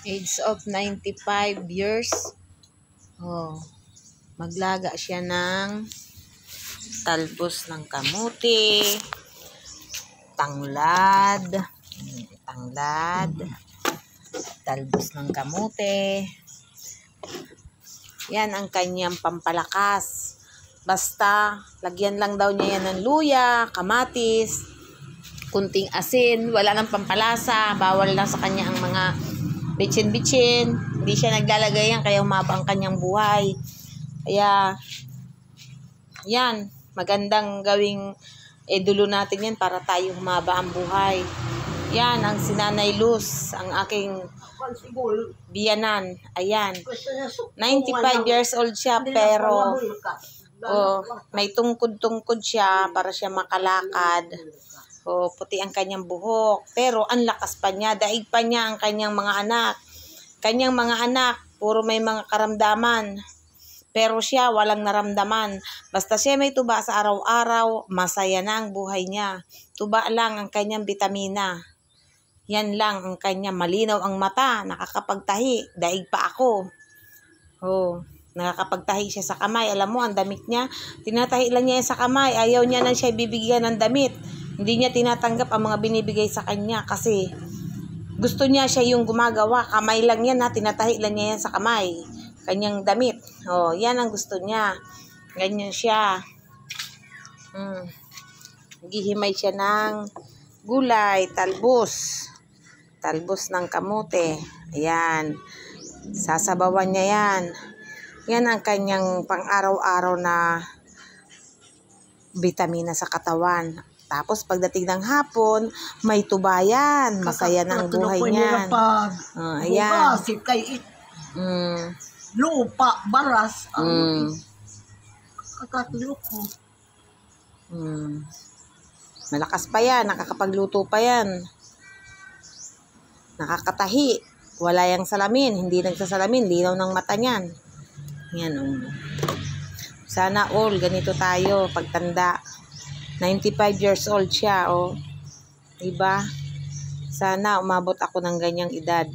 Age of 95 years. Oh, maglaga siya ng talbos ng kamuti, tanglad, talbos ng kamuti. Yan ang kanyang pampalakas. Basta, lagyan lang daw niya yan ng luya, kamatis, kunting asin, wala nang pampalasa, bawal lang sa kanya ang mga bitchin-bitchin. Hindi siya naglalagay yan, kaya humaba ang kanyang buhay. Kaya, yan, magandang gawing edulo natin yan para tayo humaba ang buhay. Yan, ang sinanay Luz, ang aking biyanan. Ayan, 95 years old siya, pero may tungkod-tungkod siya para siya makalakad. Puti ang kanyang buhok, pero ang lakas pa niya, daig pa niya ang kanyang mga anak. Kanyang mga anak, puro may mga karamdaman, pero siya walang naramdaman. Basta siya may tuba sa araw-araw, masaya na ang buhay niya. Tuba lang ang kanyang bitamina. Yan lang ang kanyang malinaw ang mata, nakakapagtahi, daig pa ako. Nakakapagtahi siya sa kamay. Alam mo, ang damit niya, tinatahi lang niya sa kamay. Ayaw niya na siya bibigyan ng damit. Hindi niya tinatanggap ang mga binibigay sa kanya kasi gusto niya siya yung gumagawa. Kamay lang yan ha, tinatahi lang niya yan sa kamay. Kanyang damit. Yan ang gusto niya. Ganyan siya. Gihimay siya ng gulay, talbos ng kamote. Ayan. Sasabawan niya yan. Yan ang kanyang pang-araw-araw na vitamina sa katawan. Tapos pagdating ng hapon, may tubayan. Masaya na ang buhay niyan. Ayan. Lupa, baras. Kakatulog ko. Malakas pa yan. Nakakapagluto pa yan. Nakakatahi. Wala yang salamin. Hindi nagsasalamin. Linaw ng mata niyan. Yan. Sana all ganito tayo pagtanda. 95 years old siya. Diba? Sana umabot ako ng ganyang edad.